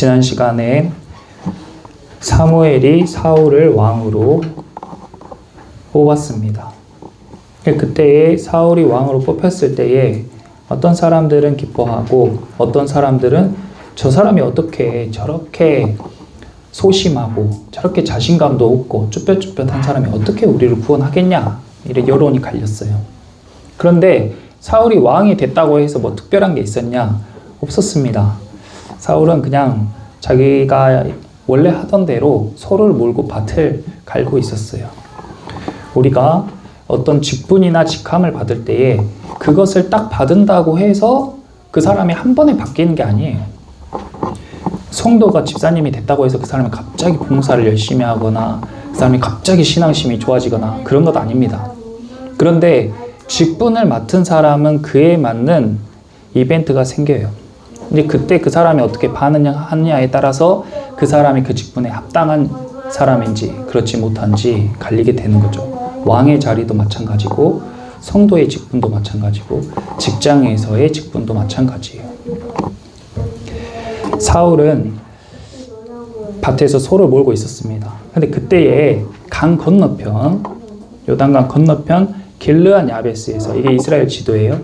지난 시간에 사무엘이 사울을 왕으로 뽑았습니다. 그때에 사울이 왕으로 뽑혔을 때에 어떤 사람들은 기뻐하고 어떤 사람들은 저 사람이 어떻게 저렇게 소심하고 저렇게 자신감도 없고 쭈뼛쭈뼛한 사람이 어떻게 우리를 구원하겠냐, 이런 여론이 갈렸어요. 그런데 사울이 왕이 됐다고 해서 뭐 특별한 게 있었냐? 없었습니다. 사울은 그냥 자기가 원래 하던 대로 소를 몰고 밭을 갈고 있었어요. 우리가 어떤 직분이나 직함을 받을 때에 그것을 딱 받은다고 해서 그 사람이 한 번에 바뀌는 게 아니에요. 성도가 집사님이 됐다고 해서 그 사람이 갑자기 봉사를 열심히 하거나 그 사람이 갑자기 신앙심이 좋아지거나 그런 것 아닙니다. 그런데 직분을 맡은 사람은 그에 맞는 이벤트가 생겨요. 근데 그때 그 사람이 어떻게 반응하느냐에 따라서 그 사람이 그 직분에 합당한 사람인지 그렇지 못한지 갈리게 되는 거죠. 왕의 자리도 마찬가지고 성도의 직분도 마찬가지고 직장에서의 직분도 마찬가지예요. 사울은 밭에서 소를 몰고 있었습니다. 근데 그때에 강 건너편, 요단강 건너편 길르앗 야베스에서, 이게 이스라엘 지도예요.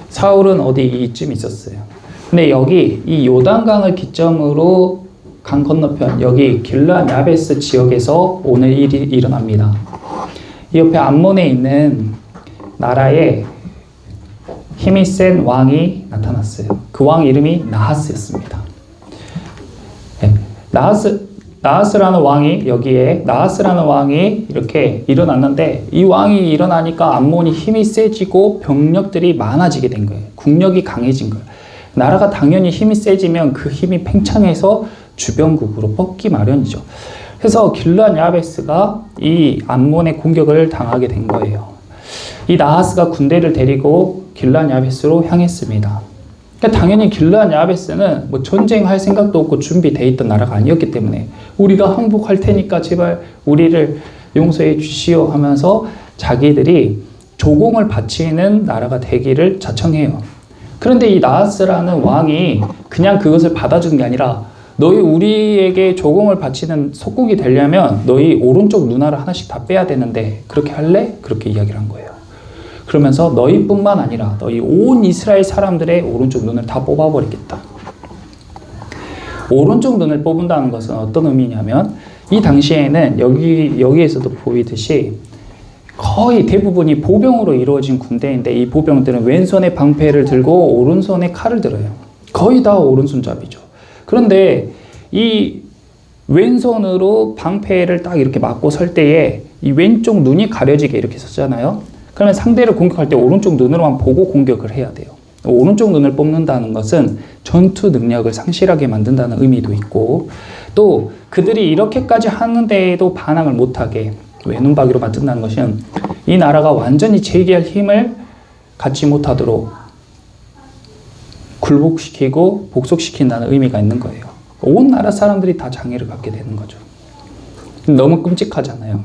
사울은 어디 이쯤 있었어요. 근데 여기 이 요단강을 기점으로 강 건너편 여기 길르앗 야베스 지역에서 오늘 일이 일어납니다. 이 옆에 암몬에 있는 나라에 힘이 센 왕이 나타났어요. 그 왕 이름이 나하스였습니다. 네. 나하스라는 왕이 여기에 나하스라는 왕이 이렇게 일어났는데, 이 왕이 일어나니까 암몬이 힘이 세지고 병력들이 많아지게 된 거예요. 국력이 강해진 거예요. 나라가 당연히 힘이 세지면 그 힘이 팽창해서 주변국으로 뻗기 마련이죠. 그래서 길르앗 야베스가 이 암몬의 공격을 당하게 된 거예요. 이 나하스가 군대를 데리고 길르앗 야베스로 향했습니다. 그러니까 당연히 길르앗 야베스는 뭐 전쟁할 생각도 없고 준비되어 있던 나라가 아니었기 때문에 우리가 항복할 테니까 제발 우리를 용서해 주시오 하면서 자기들이 조공을 바치는 나라가 되기를 자청해요. 그런데 이 나하스라는 왕이 그냥 그것을 받아주는 게 아니라, 너희 우리에게 조공을 바치는 속국이 되려면 너희 오른쪽 눈알을 하나씩 다 빼야 되는데 그렇게 할래? 그렇게 이야기를 한 거예요. 그러면서 너희뿐만 아니라 너희 온 이스라엘 사람들의 오른쪽 눈을 다 뽑아버리겠다. 오른쪽 눈을 뽑는다는 것은 어떤 의미냐면, 이 당시에는 여기에서도 보이듯이 거의 대부분이 보병으로 이루어진 군대인데, 이 보병들은 왼손에 방패를 들고 오른손에 칼을 들어요. 거의 다 오른손잡이죠. 그런데 이 왼손으로 방패를 딱 이렇게 맞고 설 때에 이 왼쪽 눈이 가려지게 이렇게 섰잖아요. 그러면 상대를 공격할 때 오른쪽 눈으로만 보고 공격을 해야 돼요. 오른쪽 눈을 뽑는다는 것은 전투 능력을 상실하게 만든다는 의미도 있고, 또 그들이 이렇게까지 하는데도 반항을 못하게 외눈박이로 만든다는 것은 이 나라가 완전히 재기할 힘을 갖지 못하도록 굴복시키고 복속시킨다는 의미가 있는 거예요. 온 나라 사람들이 다 장애를 갖게 되는 거죠. 너무 끔찍하잖아요.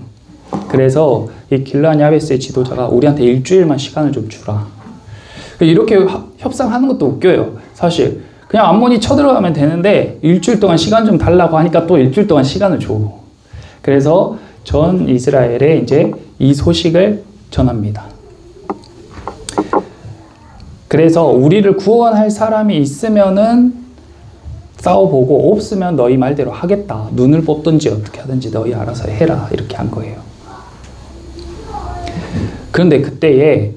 그래서 이 길르앗 야베스의 지도자가 우리한테 일주일만 시간을 좀 주라. 이렇게 협상하는 것도 웃겨요. 사실 그냥 암몬이 쳐들어가면 되는데 일주일 동안 시간 좀 달라고 하니까 또 일주일 동안 시간을 줘. 그래서 전 이스라엘에 이제 이 소식을 전합니다. 그래서 우리를 구원할 사람이 있으면은 싸워보고, 없으면 너희 말대로 하겠다. 눈을 뽑든지 어떻게 하든지 너희 알아서 해라. 이렇게 한 거예요. 그런데 그때에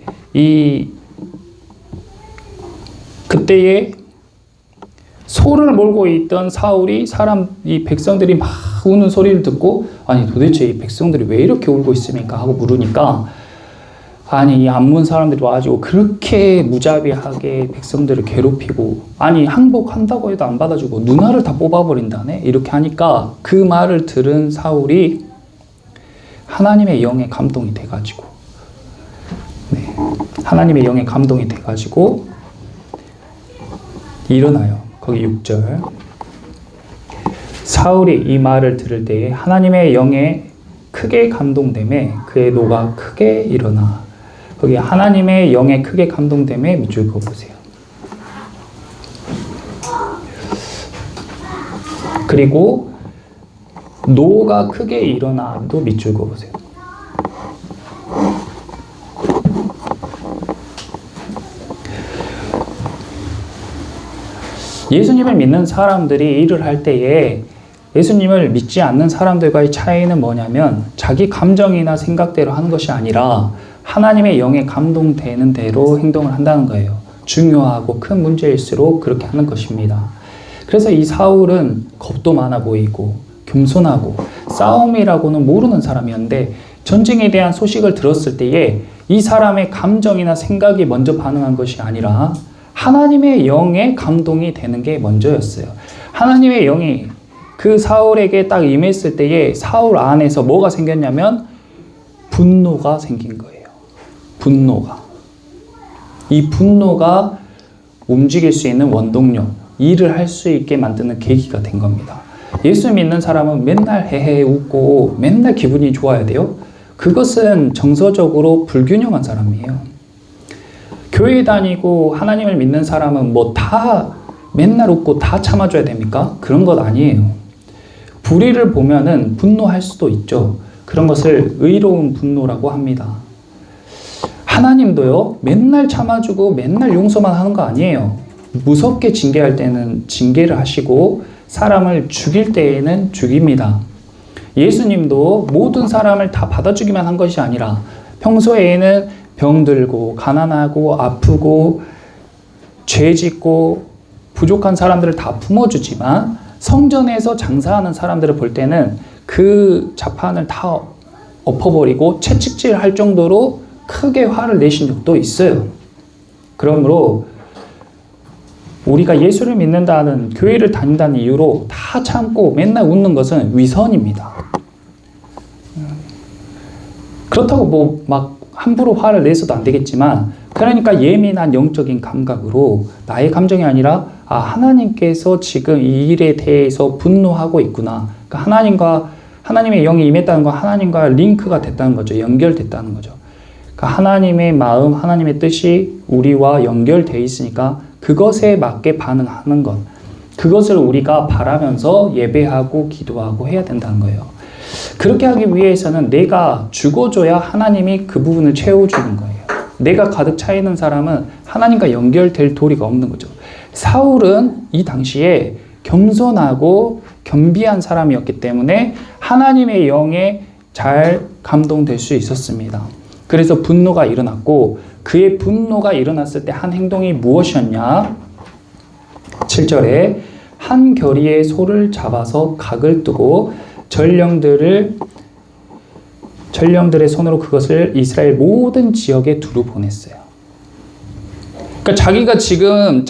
소를 몰고 있던 사울이 이 백성들이 막 우는 소리를 듣고, 아니 도대체 이 백성들이 왜 이렇게 울고 있습니까? 하고 물으니까, 아니 이 암몬 사람들이 와가지고 그렇게 무자비하게 백성들을 괴롭히고, 아니 항복한다고 해도 안 받아주고 눈알을 다 뽑아버린다네? 이렇게 하니까 그 말을 들은 사울이 하나님의 영에 감동이 돼가지고, 하나님의 영에 감동이 돼가지고 일어나요. 거기 6절. 사울이 이 말을 들을 때에 하나님의 영에 크게 감동됨에 그의 노가 크게 일어나. 거기 하나님의 영에 크게 감동됨에 밑줄 그어보세요. 그리고 노가 크게 일어나도 밑줄 그어보세요. 예수님을 믿는 사람들이 일을 할 때에 예수님을 믿지 않는 사람들과의 차이는 뭐냐면 자기 감정이나 생각대로 하는 것이 아니라 하나님의 영에 감동되는 대로 행동을 한다는 거예요. 중요하고 큰 문제일수록 그렇게 하는 것입니다. 그래서 이 사울은 겁도 많아 보이고 겸손하고 싸움이라고는 모르는 사람이었는데 전쟁에 대한 소식을 들었을 때에 이 사람의 감정이나 생각이 먼저 반응한 것이 아니라 하나님의 영에 감동이 되는 게 먼저였어요. 하나님의 영이 그 사울에게 딱 임했을 때에 사울 안에서 뭐가 생겼냐면 분노가 생긴 거예요. 분노가. 이 분노가 움직일 수 있는 원동력, 일을 할 수 있게 만드는 계기가 된 겁니다. 예수 믿는 사람은 맨날 헤헤 웃고 맨날 기분이 좋아야 돼요? 그것은 정서적으로 불균형한 사람이에요. 교회 다니고 하나님을 믿는 사람은 뭐 다 맨날 웃고 다 참아줘야 됩니까? 그런 것 아니에요. 불의를 보면은 분노할 수도 있죠. 그런 것을 의로운 분노라고 합니다. 하나님도요, 맨날 참아주고 맨날 용서만 하는 거 아니에요. 무섭게 징계할 때는 징계를 하시고 사람을 죽일 때에는 죽입니다. 예수님도 모든 사람을 다 받아주기만 한 것이 아니라 평소에는 병들고 가난하고 아프고 죄 짓고 부족한 사람들을 다 품어주지만 성전에서 장사하는 사람들을 볼 때는 그 자판을 다 엎어버리고 채찍질 할 정도로 크게 화를 내신 적도 있어요. 그러므로 우리가 예수를 믿는다는, 교회를 다닌다는 이유로 다 참고 맨날 웃는 것은 위선입니다. 그렇다고 뭐 막 함부로 화를 내서도 안 되겠지만, 그러니까 예민한 영적인 감각으로 나의 감정이 아니라 하나님께서 지금 이 일에 대해서 분노하고 있구나. 그러니까 하나님의 영이 임했다는 건 하나님과 링크가 됐다는 거죠. 연결됐다는 거죠. 그러니까 하나님의 마음, 하나님의 뜻이 우리와 연결되어 있으니까 그것에 맞게 반응하는 것. 그것을 우리가 바라면서 예배하고 기도하고 해야 된다는 거예요. 그렇게 하기 위해서는 내가 죽어줘야 하나님이 그 부분을 채워주는 거예요. 내가 가득 차 있는 사람은 하나님과 연결될 도리가 없는 거죠. 사울은 이 당시에 겸손하고 겸비한 사람이었기 때문에 하나님의 영에 잘 감동될 수 있었습니다. 그래서 분노가 일어났고, 그의 분노가 일어났을 때 한 행동이 무엇이었냐? 7절에 한 겨리의 소를 잡아서 각을 뜨고 전령들의 손으로 그것을 이스라엘 모든 지역에 두루 보냈어요. 그러니까 자기가 지금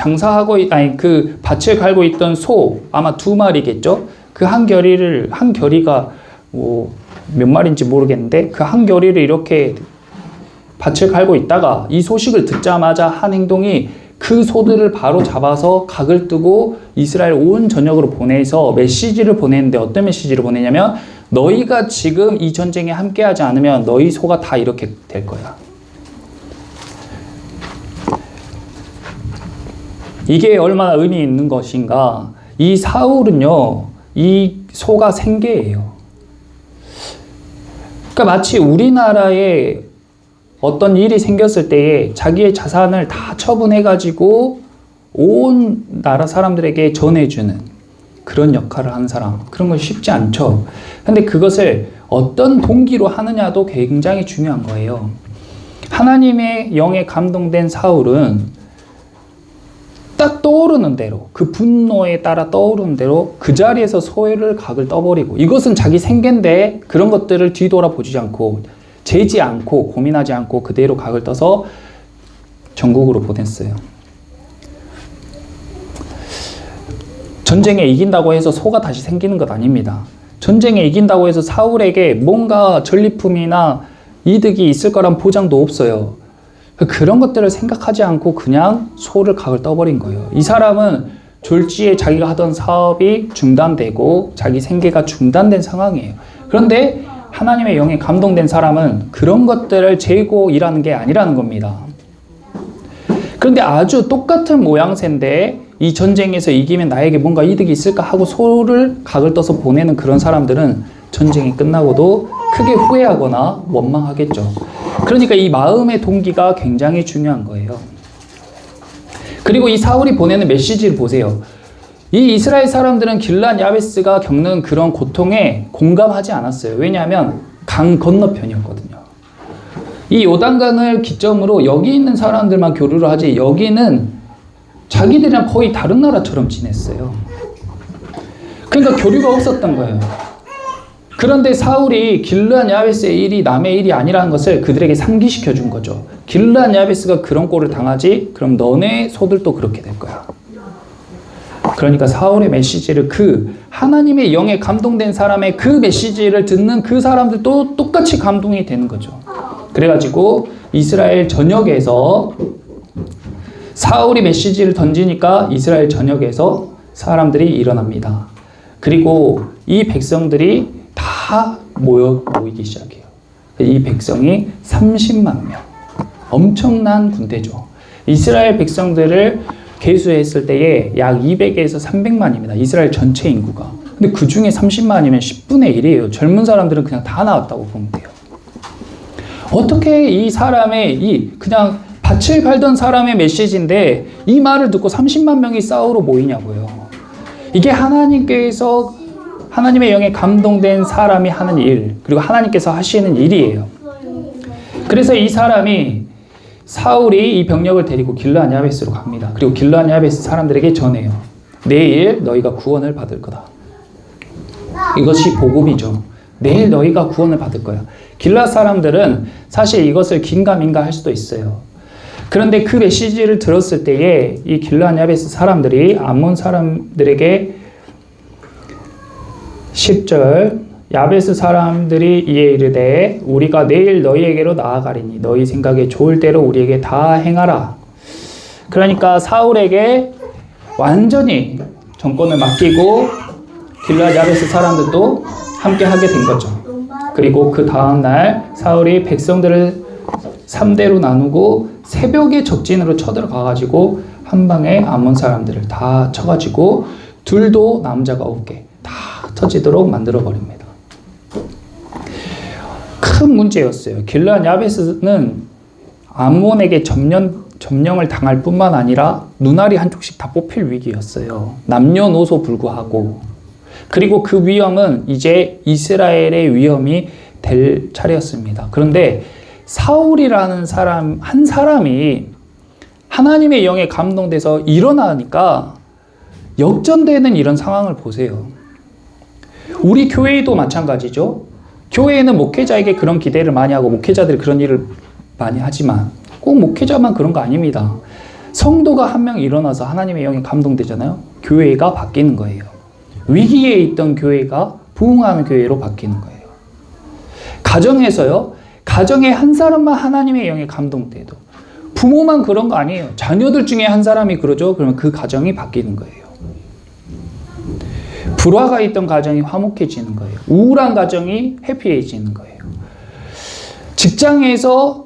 그 밭을 갈고 있던 소, 아마 2마리겠죠? 그 한 겨리가 뭐 몇 마리인지 모르겠는데, 그 한 겨리를 이렇게 밭을 갈고 있다가 이 소식을 듣자마자 한 행동이 그 소들을 바로 잡아서 각을 뜨고 이스라엘 온 전역으로 보내서 메시지를 보냈는데, 어떤 메시지를 보내냐면 너희가 지금 이 전쟁에 함께하지 않으면 너희 소가 다 이렇게 될 거야. 이게 얼마나 의미 있는 것인가. 이 사울은요, 이 소가 생계예요. 그러니까 마치 우리나라에 어떤 일이 생겼을 때에 자기의 자산을 다 처분해가지고 온 나라 사람들에게 전해주는 그런 역할을 하는 사람. 그런 건 쉽지 않죠. 근데 그것을 어떤 동기로 하느냐도 굉장히 중요한 거예요. 하나님의 영에 감동된 사울은 딱 떠오르는 대로, 그 분노에 따라 떠오르는 대로 그 자리에서 소를 각을 떠버리고, 이것은 자기 생계인데 그런 것들을 뒤돌아보지 않고 재지 않고 고민하지 않고 그대로 각을 떠서 전국으로 보냈어요. 전쟁에 이긴다고 해서 소가 다시 생기는 것 아닙니다. 전쟁에 이긴다고 해서 사울에게 뭔가 전리품이나 이득이 있을 거란 보장도 없어요. 그런 것들을 생각하지 않고 그냥 소를 각을 떠버린 거예요. 이 사람은 졸지에 자기가 하던 사업이 중단되고 자기 생계가 중단된 상황이에요. 그런데 하나님의 영에 감동된 사람은 그런 것들을 재고 일하는 게 아니라는 겁니다. 그런데 아주 똑같은 모양새인데 이 전쟁에서 이기면 나에게 뭔가 이득이 있을까 하고 소를 각을 떠서 보내는 그런 사람들은 전쟁이 끝나고도 크게 후회하거나 원망하겠죠. 그러니까 이 마음의 동기가 굉장히 중요한 거예요. 그리고 이 사울이 보내는 메시지를 보세요. 이 이스라엘 사람들은 길르앗 야베스가 겪는 그런 고통에 공감하지 않았어요. 왜냐하면 강 건너편이었거든요. 이 요단강을 기점으로 여기 있는 사람들만 교류를 하지 여기는 자기들이랑 거의 다른 나라처럼 지냈어요. 그러니까 교류가 없었던 거예요. 그런데 사울이 길르앗 야베스의 일이 남의 일이 아니라는 것을 그들에게 상기시켜 준 거죠. 길르앗 야베스가 그런 꼴을 당하지? 그럼 너네 소들도 그렇게 될 거야. 그러니까 사울의 메시지를 그 하나님의 영에 감동된 사람의 그 메시지를 듣는 그 사람들도 똑같이 감동이 되는 거죠. 그래가지고 이스라엘 전역에서 사울이 메시지를 던지니까 이스라엘 전역에서 사람들이 일어납니다. 그리고 이 백성들이 다 모이기 시작해요. 이 백성이 30만 명. 엄청난 군대죠. 이스라엘 백성들을 계수했을 때에 약 200에서 300만입니다. 이스라엘 전체 인구가. 근데 그 중에 30만이면 10분의 1이에요. 젊은 사람들은 그냥 다 나왔다고 보면 돼요. 어떻게 이 사람의 그냥 밭을 갈던 사람의 메시지인데 이 말을 듣고 30만 명이 싸우러 모이냐고요. 이게 하나님께서 하나님의 영에 감동된 사람이 하는 일, 그리고 하나님께서 하시는 일이에요. 그래서 이 사람이 사울이 이 병력을 데리고 길르앗 야베스로 갑니다. 그리고 길르앗 야베스 사람들에게 전해요. 내일 너희가 구원을 받을 거다. 이것이 복음이죠. 내일 너희가 구원을 받을 거야. 길르앗 사람들은 사실 이것을 긴가민가 할 수도 있어요. 그런데 그 메시지를 들었을 때에 이 길르앗 야베스 사람들이 암몬 사람들에게 10절 야베스 사람들이 이에 이르되 우리가 내일 너희에게로 나아가리니 너희 생각에 좋을 대로 우리에게 다 행하라. 그러니까 사울에게 완전히 정권을 맡기고 길르앗 야베스 사람들도 함께 하게 된 거죠. 그리고 그 다음날 사울이 백성들을 3대로 나누고 새벽에 적진으로 쳐들어가가지고 한 방에 암몬 사람들을 다 쳐가지고 둘도 남자가 없게 다 터지도록 만들어버립니다. 큰 문제였어요. 길르앗 야베스는 암몬에게 점령을 당할 뿐만 아니라 눈알이 한쪽씩 다 뽑힐 위기였어요. 남녀노소 불구하고. 그리고 그 위험은 이제 이스라엘의 위험이 될 차례였습니다. 그런데 사울이라는 사람, 한 사람이 하나님의 영에 감동돼서 일어나니까 역전되는 이런 상황을 보세요. 우리 교회도 마찬가지죠. 교회에는 목회자에게 그런 기대를 많이 하고 목회자들이 그런 일을 많이 하지만 꼭 목회자만 그런 거 아닙니다. 성도가 한 명 일어나서 하나님의 영에 감동되잖아요. 교회가 바뀌는 거예요. 위기에 있던 교회가 부흥하는 교회로 바뀌는 거예요. 가정에서요. 가정에 한 사람만 하나님의 영에 감동돼도 부모만 그런 거 아니에요. 자녀들 중에 한 사람이 그러죠. 그러면 그 가정이 바뀌는 거예요. 불화가 있던 가정이 화목해지는 거예요. 우울한 가정이 해피해지는 거예요. 직장에서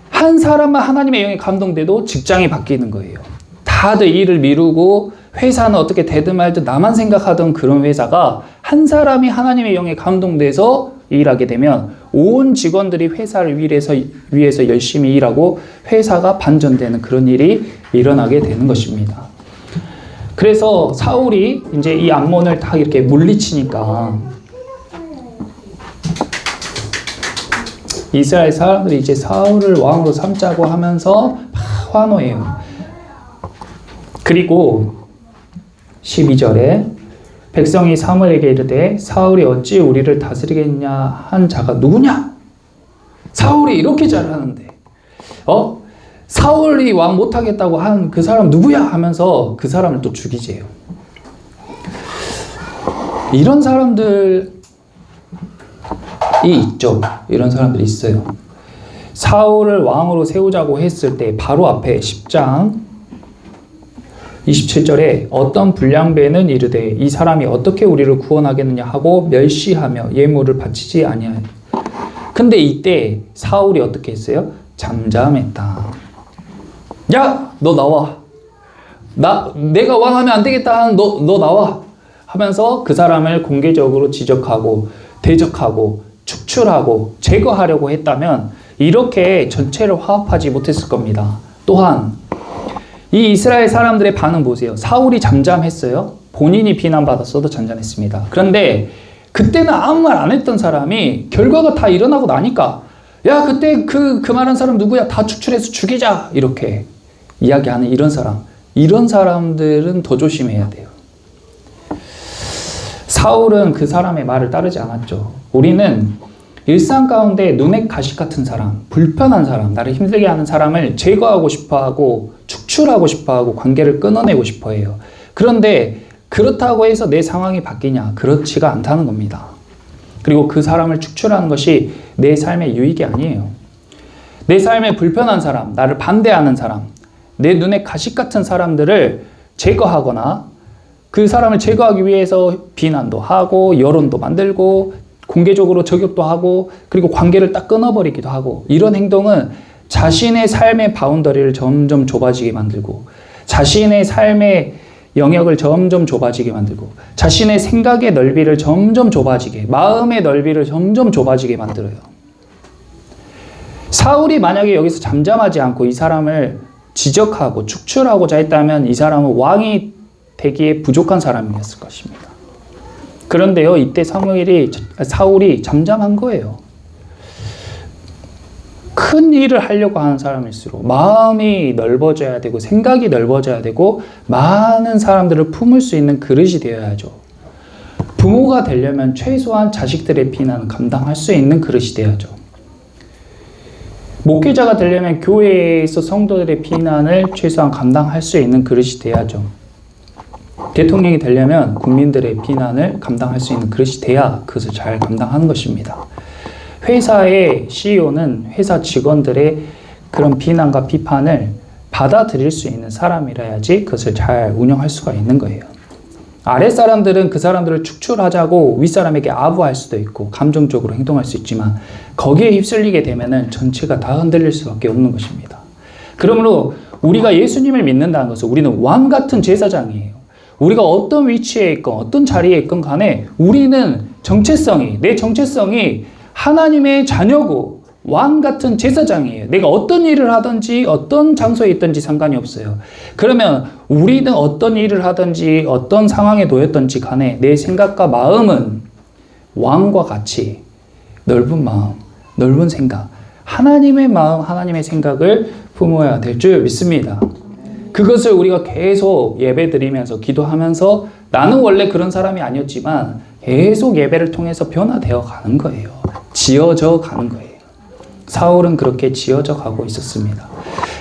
한 사람만 하나님의 영에 감동돼도 직장이 바뀌는 거예요. 다들 일을 미루고 회사는 어떻게 되든 말든 나만 생각하던 그런 회사가 한 사람이 하나님의 영에 감동돼서 일하게 되면 온 직원들이 회사를 위해서 열심히 일하고 회사가 반전되는 그런 일이 일어나게 되는 것입니다. 그래서 사울이 이제 이 암몬을 다 이렇게 물리치니까 이스라엘 사람들이 이제 사울을 왕으로 삼자고 하면서 막 환호해요. 그리고 12절에 백성이 사무엘에게 이르되 사울이 어찌 우리를 다스리겠냐 한 자가 누구냐? 사울이 이렇게 잘하는데 사울이 왕 못하겠다고 한 그 사람 누구야? 하면서 그 사람을 또 죽이재요. 이런 사람들이 있죠. 이런 사람들이 있어요. 사울을 왕으로 세우자고 했을 때 바로 앞에 10장 27절에 어떤 불량배는 이르되 이 사람이 어떻게 우리를 구원하겠느냐 하고 멸시하며 예물을 바치지 아니하니. 근데 이때 사울이 어떻게 했어요? 잠잠했다. 야, 너 나와. 내가 왕하면 안 되겠다. 너 나와. 하면서 그 사람을 공개적으로 지적하고 대적하고 축출하고 제거하려고 했다면 이렇게 전체를 화합하지 못했을 겁니다. 또한 이 이스라엘 사람들의 반응 보세요. 사울이 잠잠했어요. 본인이 비난받았어도 잠잠했습니다. 그런데 그때는 아무 말 안 했던 사람이 결과가 다 일어나고 나니까 야 그때 그 말한 사람 누구야? 다 축출해서 죽이자. 이렇게 이야기하는 이런 사람들은 더 조심해야 돼요. 사울은 그 사람의 말을 따르지 않았죠. 우리는 일상 가운데 눈에 가시 같은 사람, 불편한 사람, 나를 힘들게 하는 사람을 제거하고 싶어하고 축출하고 싶어하고 관계를 끊어내고 싶어해요. 그런데 그렇다고 해서 내 상황이 바뀌냐? 그렇지가 않다는 겁니다. 그리고 그 사람을 축출하는 것이 내 삶의 유익이 아니에요. 내 삶에 불편한 사람, 나를 반대하는 사람, 내 눈에 가시 같은 사람들을 제거하거나 그 사람을 제거하기 위해서 비난도 하고 여론도 만들고 공개적으로 저격도 하고 그리고 관계를 딱 끊어버리기도 하고 이런 행동은 자신의 삶의 바운더리를 점점 좁아지게 만들고 자신의 삶의 영역을 점점 좁아지게 만들고 자신의 생각의 넓이를 점점 좁아지게 마음의 넓이를 점점 좁아지게 만들어요. 사울이 만약에 여기서 잠잠하지 않고 이 사람을 지적하고 축출하고자 했다면 이 사람은 왕이 되기에 부족한 사람이었을 것입니다. 그런데요, 이때 사울이 잠잠한 거예요. 큰 일을 하려고 하는 사람일수록 마음이 넓어져야 되고 생각이 넓어져야 되고 많은 사람들을 품을 수 있는 그릇이 되어야죠. 부모가 되려면 최소한 자식들의 비난을 감당할 수 있는 그릇이 되어야죠. 목회자가 되려면 교회에서 성도들의 비난을 최소한 감당할 수 있는 그릇이 돼야죠. 대통령이 되려면 국민들의 비난을 감당할 수 있는 그릇이 돼야 그것을 잘 감당하는 것입니다. 회사의 CEO는 회사 직원들의 그런 비난과 비판을 받아들일 수 있는 사람이라야지 그것을 잘 운영할 수가 있는 거예요. 아랫사람들은 그 사람들을 축출하자고 윗사람에게 아부할 수도 있고 감정적으로 행동할 수 있지만 거기에 휩쓸리게 되면은 전체가 다 흔들릴 수밖에 없는 것입니다. 그러므로 우리가 예수님을 믿는다는 것은 우리는 왕 같은 제사장이에요. 우리가 어떤 위치에 있건 어떤 자리에 있건 간에 우리는 내 정체성이 하나님의 자녀고 왕 같은 제사장이에요. 내가 어떤 일을 하든지 어떤 장소에 있든지 상관이 없어요. 그러면 우리는 어떤 일을 하든지 어떤 상황에 놓였든지 간에 내 생각과 마음은 왕과 같이 넓은 마음, 넓은 생각, 하나님의 마음, 하나님의 생각을 품어야 될 줄 믿습니다. 그것을 우리가 계속 예배 드리면서 기도하면서 나는 원래 그런 사람이 아니었지만 계속 예배를 통해서 변화되어 가는 거예요. 지어져 가는 거예요. 사울은 그렇게 지어져 가고 있었습니다.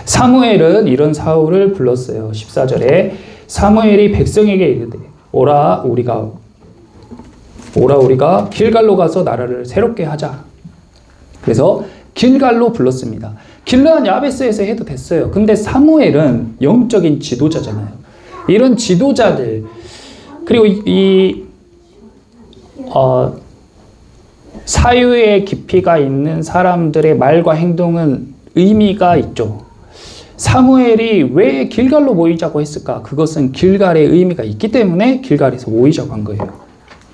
사무엘은 이런 사울을 불렀어요. 14절에 사무엘이 백성에게 이르되 오라 우리가 길갈로 가서 나라를 새롭게 하자. 그래서 길갈로 불렀습니다. 길르한 야베스에서 해도 됐어요. 근데 사무엘은 영적인 지도자잖아요. 이런 지도자들 그리고 사유의 깊이가 있는 사람들의 말과 행동은 의미가 있죠. 사무엘이 왜 길갈로 모이자고 했을까? 그것은 길갈의 의미가 있기 때문에 길갈에서 모이자고 한 거예요.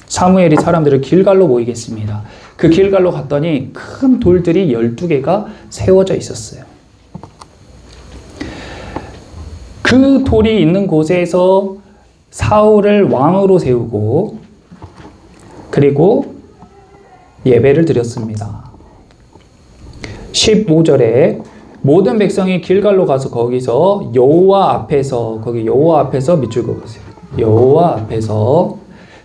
사무엘이 사람들을 길갈로 모이겠습니다. 그 길갈로 갔더니 큰 돌들이 12개가 세워져 있었어요. 그 돌이 있는 곳에서 사울을 왕으로 세우고 그리고 예배를 드렸습니다. 15절에 모든 백성이 길갈로 가서 거기서 여호와 앞에서 밑줄 그으세요. 여호와 앞에서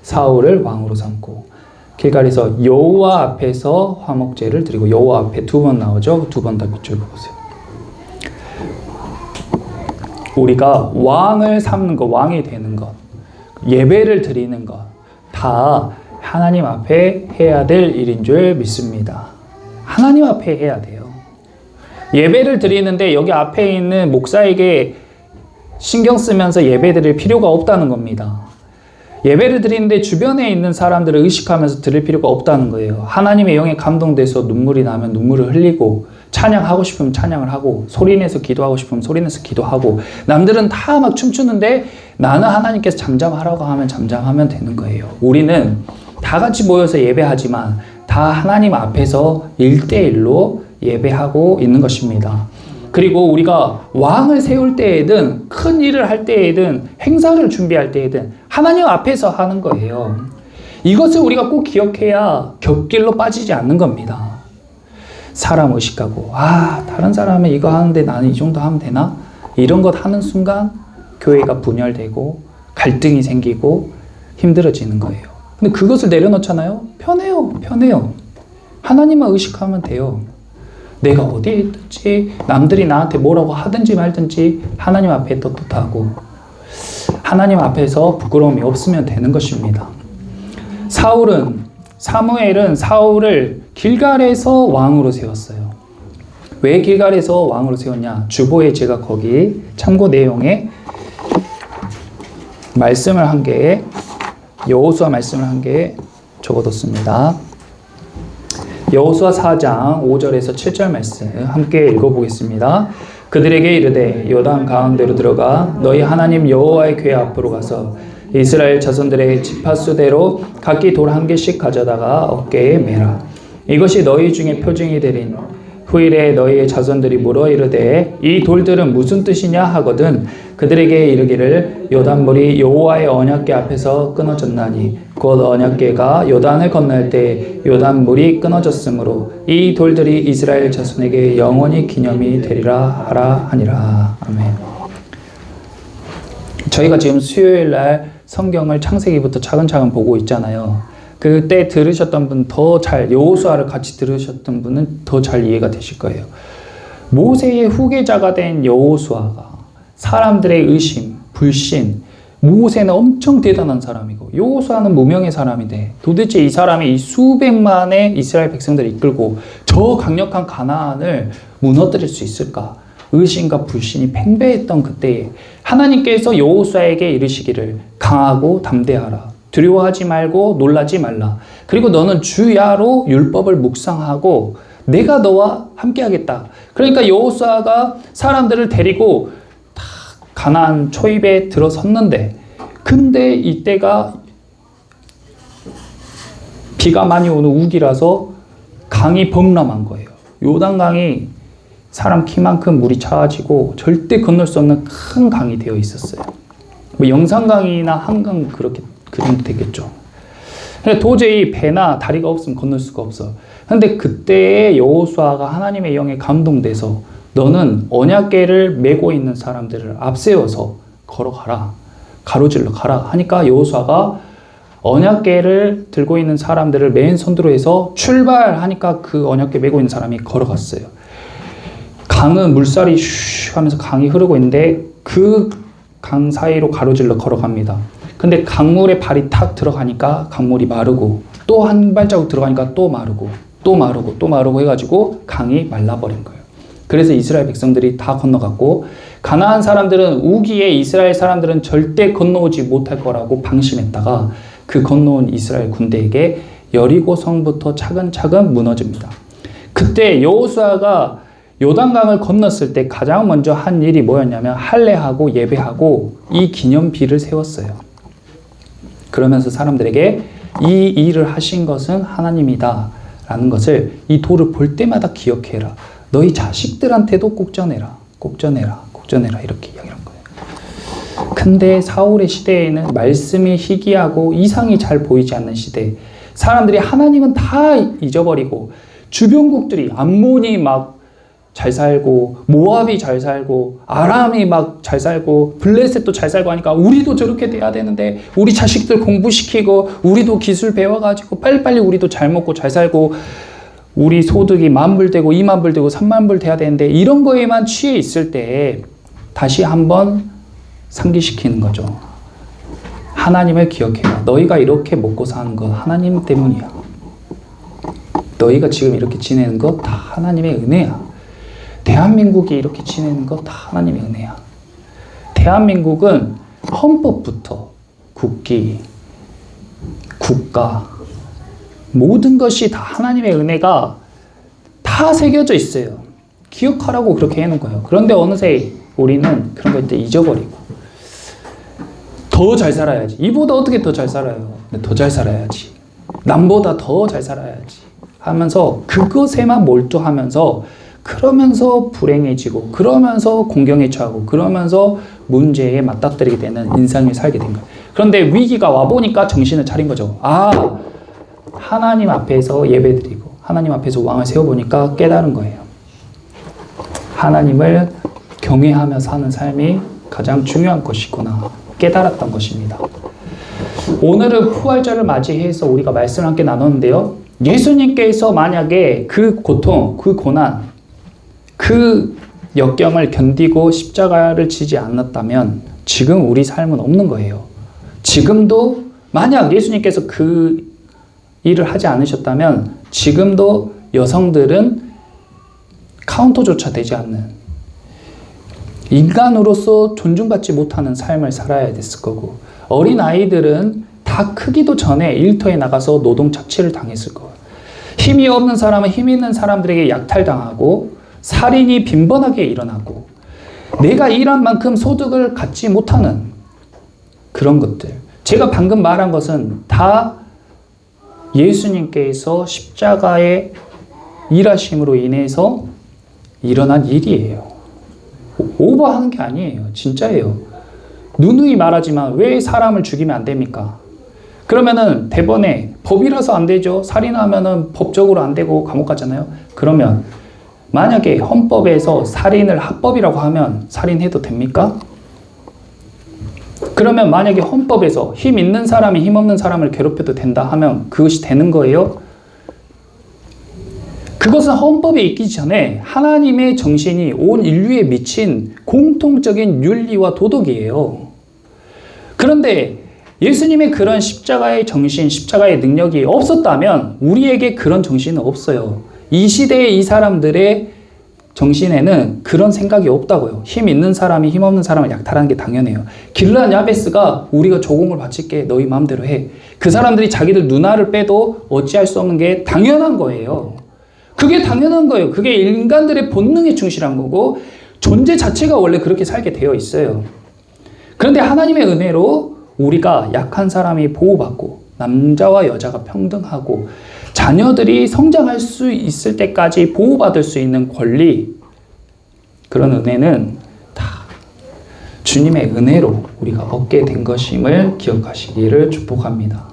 사울을 왕으로 삼고 길갈에서 여호와 앞에서 화목제를 드리고 여호와 앞에 2번 나오죠. 2번 다 밑줄 그으세요. 우리가 왕을 삼는 것, 왕이 되는 것, 예배를 드리는 것 다 하나님 앞에 해야 될 일인 줄 믿습니다. 하나님 앞에 해야 돼요. 예배를 드리는데 여기 앞에 있는 목사에게 신경 쓰면서 예배 드릴 필요가 없다는 겁니다. 예배를 드리는데 주변에 있는 사람들을 의식하면서 드릴 필요가 없다는 거예요. 하나님의 영에 감동돼서 눈물이 나면 눈물을 흘리고 찬양하고 싶으면 찬양을 하고, 소리내서 기도하고 싶으면 소리내서 기도하고, 남들은 다 막 춤추는데 나는 하나님께서 잠잠하라고 하면 잠잠하면 되는 거예요. 우리는 다 같이 모여서 예배하지만 다 하나님 앞에서 1대1로 예배하고 있는 것입니다. 그리고 우리가 왕을 세울 때에든 큰 일을 할 때에든 행사를 준비할 때에든 하나님 앞에서 하는 거예요. 이것을 우리가 꼭 기억해야 곁길로 빠지지 않는 겁니다. 사람 의식하고 다른 사람은 이거 하는데 나는 이 정도 하면 되나? 이런 것 하는 순간 교회가 분열되고 갈등이 생기고 힘들어지는 거예요. 근데 그것을 내려놓잖아요. 편해요. 하나님만 의식하면 돼요. 내가 어디에 있든지 남들이 나한테 뭐라고 하든지 말든지 하나님 앞에 떳떳하고 하나님 앞에서 부끄러움이 없으면 되는 것입니다. 사무엘은 사울을 길갈에서 왕으로 세웠어요. 왜 길갈에서 왕으로 세웠냐? 주보에 제가 거기 참고 내용에 말씀을 한 개, 여호수아 말씀을 한 개 적어뒀습니다. 여호수아 4장 5절에서 7절 말씀 함께 읽어보겠습니다. 그들에게 이르되 요단 가운데로 들어가 너희 하나님 여호와의 궤 앞으로 가서 이스라엘 자손들의 지파수대로 각기 돌 한 개씩 가져다가 어깨에 매라. 이것이 너희 중에 표징이 되린 후일에 너희의 자손들이 물어 이르되 이 돌들은 무슨 뜻이냐 하거든 그들에게 이르기를 요단물이 여호와의 언약궤 앞에서 끊어졌나니 곧 언약궤가 요단을 건널 때 요단물이 끊어졌으므로 이 돌들이 이스라엘 자손에게 영원히 기념이 되리라 하라 하니라. 아멘. 저희가 지금 수요일날 성경을 창세기부터 차근차근 보고 있잖아요. 그때 들으셨던 분 더 잘, 여호수아를 같이 들으셨던 분은 더 잘 이해가 되실 거예요. 모세의 후계자가 된 여호수아가 사람들의 의심, 불신, 모세는 엄청 대단한 사람이고 여호수아는 무명의 사람인데 도대체 이 사람이 이 수백만의 이스라엘 백성들을 이끌고 저 강력한 가나안을 무너뜨릴 수 있을까? 의심과 불신이 팽배했던 그때에 하나님께서 여호수아에게 이르시기를 강하고 담대하라. 두려워하지 말고 놀라지 말라. 그리고 너는 주야로 율법을 묵상하고 내가 너와 함께하겠다. 그러니까 여호수아가 사람들을 데리고 다 가나안 초입에 들어섰는데 근데 이때가 비가 많이 오는 우기라서 강이 범람한 거예요. 요단강이 사람 키만큼 물이 차가지고 절대 건널 수 없는 큰 강이 되어 있었어요. 뭐 영산강이나 한강 그렇게 그 정도 되겠죠. 도저히 배나 다리가 없으면 건널 수가 없어. 근데 그때 여호수아가 하나님의 영에 감동돼서 너는 언약궤를 메고 있는 사람들을 앞세워서 걸어가라. 가로질러 가라 하니까 여호수아가 언약궤를 들고 있는 사람들을 맨 선두로 해서 출발하니까 그 언약궤 메고 있는 사람이 걸어갔어요. 강은 물살이 슉 하면서 강이 흐르고 있는데 그 강 사이로 가로질러 걸어갑니다. 근데 강물에 발이 탁 들어가니까 강물이 마르고 또 한 발자국 들어가니까 또 마르고 또 마르고 또 마르고 해가지고 강이 말라버린 거예요. 그래서 이스라엘 백성들이 다 건너갔고 가나안 사람들은 우기에 이스라엘 사람들은 절대 건너오지 못할 거라고 방심했다가 그 건너온 이스라엘 군대에게 여리고 성부터 차근차근 무너집니다. 그때 여호수아가 요단강을 건넜을 때 가장 먼저 한 일이 뭐였냐면 할례하고 예배하고 이 기념비를 세웠어요. 그러면서 사람들에게 이 일을 하신 것은 하나님이다 라는 것을 이 돌을 볼 때마다 기억해라. 너희 자식들한테도 꼭 전해라. 꼭 전해라. 꼭 전해라. 이렇게 이야기한 거예요. 근데 사울의 시대에는 말씀이 희귀하고 이상이 잘 보이지 않는 시대. 사람들이 하나님은 다 잊어버리고 주변국들이 암몬이 막 잘 살고 모압이 잘 살고 아람이 막 잘 살고 블레셋도 잘 살고 하니까 우리도 저렇게 돼야 되는데 우리 자식들 공부시키고 우리도 기술 배워가지고 빨리빨리 우리도 잘 먹고 잘 살고 우리 소득이 10,000불 되고 20,000불 되고 30,000불 돼야 되는데 이런 거에만 취해 있을 때 다시 한번 상기시키는 거죠. 하나님을 기억해라. 너희가 이렇게 먹고 사는 거 하나님 때문이야. 너희가 지금 이렇게 지내는 거 다 하나님의 은혜야. 대한민국이 이렇게 지내는 거 다 하나님의 은혜야. 대한민국은 헌법부터 국기, 국가, 모든 것이 다 하나님의 은혜가 다 새겨져 있어요. 기억하라고 그렇게 해놓은 거예요. 그런데 어느새 우리는 그런 거 이제 잊어버리고 더 잘 살아야지. 이보다 어떻게 더 잘 살아요? 더 잘 살아야지. 남보다 더 잘 살아야지 하면서 그것에만 몰두하면서 그러면서 불행해지고 그러면서 공경에 처하고 그러면서 문제에 맞닥뜨리게 되는 인생을 살게 된 거예요. 그런데 위기가 와보니까 정신을 차린 거죠. 아, 하나님 앞에서 예배드리고 하나님 앞에서 왕을 세워보니까 깨달은 거예요. 하나님을 경외하며 사는 삶이 가장 중요한 것이구나 깨달았던 것입니다. 오늘은 부활절을 맞이해서 우리가 말씀을 함께 나눴는데요. 예수님께서 만약에 그 고통, 그 고난, 그 역경을 견디고 십자가를 지지 않았다면 지금 우리 삶은 없는 거예요. 지금도 만약 예수님께서 그 일을 하지 않으셨다면 지금도 여성들은 카운터조차 되지 않는 인간으로서 존중받지 못하는 삶을 살아야 됐을 거고 어린 아이들은 다 크기도 전에 일터에 나가서 노동 착취를 당했을 거예요. 힘이 없는 사람은 힘 있는 사람들에게 약탈당하고 살인이 빈번하게 일어나고 내가 일한 만큼 소득을 갖지 못하는 그런 것들. 제가 방금 말한 것은 다 예수님께서 십자가의 일하심으로 인해서 일어난 일이에요. 오버하는 게 아니에요. 진짜예요. 누누이 말하지만 왜 사람을 죽이면 안 됩니까? 그러면은 대번에 법이라서 안 되죠. 살인하면은 법적으로 안 되고 감옥 가잖아요. 그러면 만약에 헌법에서 살인을 합법이라고 하면 살인해도 됩니까? 그러면 만약에 헌법에서 힘 있는 사람이 힘 없는 사람을 괴롭혀도 된다 하면 그것이 되는 거예요? 그것은 헌법에 있기 전에 하나님의 정신이 온 인류에 미친 공통적인 윤리와 도덕이에요. 그런데 예수님의 그런 십자가의 정신, 십자가의 능력이 없었다면 우리에게 그런 정신은 없어요. 이 시대의 이 사람들의 정신에는 그런 생각이 없다고요. 힘 있는 사람이 힘 없는 사람을 약탈하는 게 당연해요. 길르앗 야베스가 우리가 조공을 바칠게 너희 마음대로 해. 그 사람들이 자기들 누나를 빼도 어찌할 수 없는 게 당연한 거예요. 그게 당연한 거예요. 그게 인간들의 본능에 충실한 거고 존재 자체가 원래 그렇게 살게 되어 있어요. 그런데 하나님의 은혜로 우리가 약한 사람이 보호받고 남자와 여자가 평등하고 자녀들이 성장할 수 있을 때까지 보호받을 수 있는 권리, 그런 은혜는 다 주님의 은혜로 우리가 얻게 된 것임을 기억하시기를 축복합니다.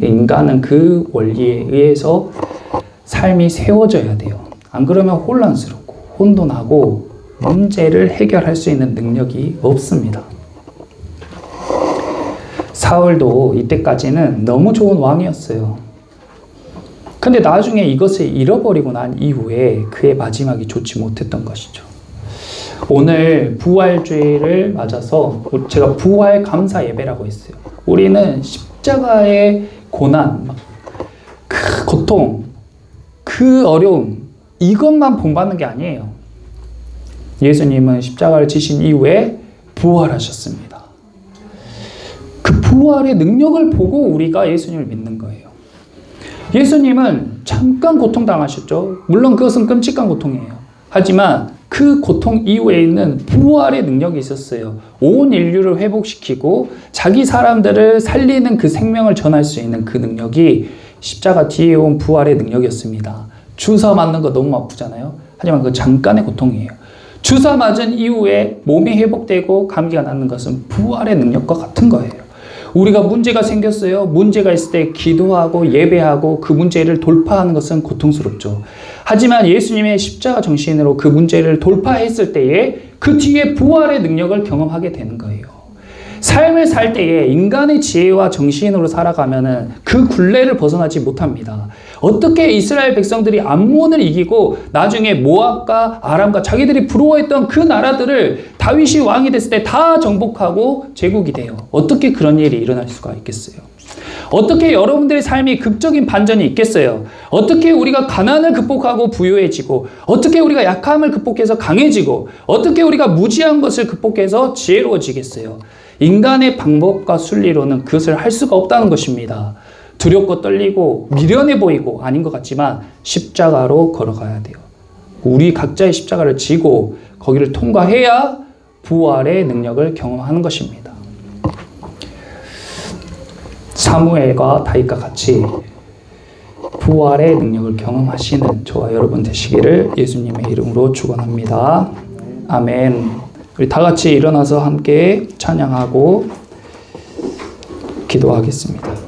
인간은 그 원리에 의해서 삶이 세워져야 돼요. 안 그러면 혼란스럽고 혼돈하고 문제를 해결할 수 있는 능력이 없습니다. 사울도 이때까지는 너무 좋은 왕이었어요. 근데 나중에 이것을 잃어버리고 난 이후에 그의 마지막이 좋지 못했던 것이죠. 오늘 부활주의를 맞아서 제가 부활 감사 예배라고 했어요. 우리는 십자가의 고난, 그 고통, 그 어려움, 이것만 본받는 게 아니에요. 예수님은 십자가를 지신 이후에 부활하셨습니다. 그 부활의 능력을 보고 우리가 예수님을 믿는 거예요. 예수님은 잠깐 고통당하셨죠. 물론 그것은 끔찍한 고통이에요. 하지만 그 고통 이후에 있는 부활의 능력이 있었어요. 온 인류를 회복시키고 자기 사람들을 살리는 그 생명을 전할 수 있는 그 능력이 십자가 뒤에 온 부활의 능력이었습니다. 주사 맞는 거 너무 아프잖아요. 하지만 그 잠깐의 고통이에요. 주사 맞은 이후에 몸이 회복되고 감기가 낫는 것은 부활의 능력과 같은 거예요. 우리가 문제가 생겼어요. 문제가 있을 때 기도하고 예배하고 그 문제를 돌파하는 것은 고통스럽죠. 하지만 예수님의 십자가 정신으로 그 문제를 돌파했을 때에 그 뒤에 부활의 능력을 경험하게 되는 거예요. 삶을 살 때에 인간의 지혜와 정신으로 살아가면은 그 굴레를 벗어나지 못합니다. 어떻게 이스라엘 백성들이 암몬을 이기고 나중에 모압과 아람과 자기들이 부러워했던 그 나라들을 다윗이 왕이 됐을 때 다 정복하고 제국이 돼요. 어떻게 그런 일이 일어날 수가 있겠어요? 어떻게 여러분들의 삶이 극적인 반전이 있겠어요? 어떻게 우리가 가난을 극복하고 부유해지고, 어떻게 우리가 약함을 극복해서 강해지고, 어떻게 우리가 무지한 것을 극복해서 지혜로워지겠어요? 인간의 방법과 순리로는 그것을 할 수가 없다는 것입니다. 두렵고 떨리고 미련해 보이고 아닌 것 같지만 십자가로 걸어가야 돼요. 우리 각자의 십자가를 지고 거기를 통과해야 부활의 능력을 경험하는 것입니다. 사무엘과 다윗과 같이 부활의 능력을 경험하시는 저와 여러분 되시기를 예수님의 이름으로 축원합니다. 아멘. 우리 다 같이 일어나서 함께 찬양하고 기도하겠습니다.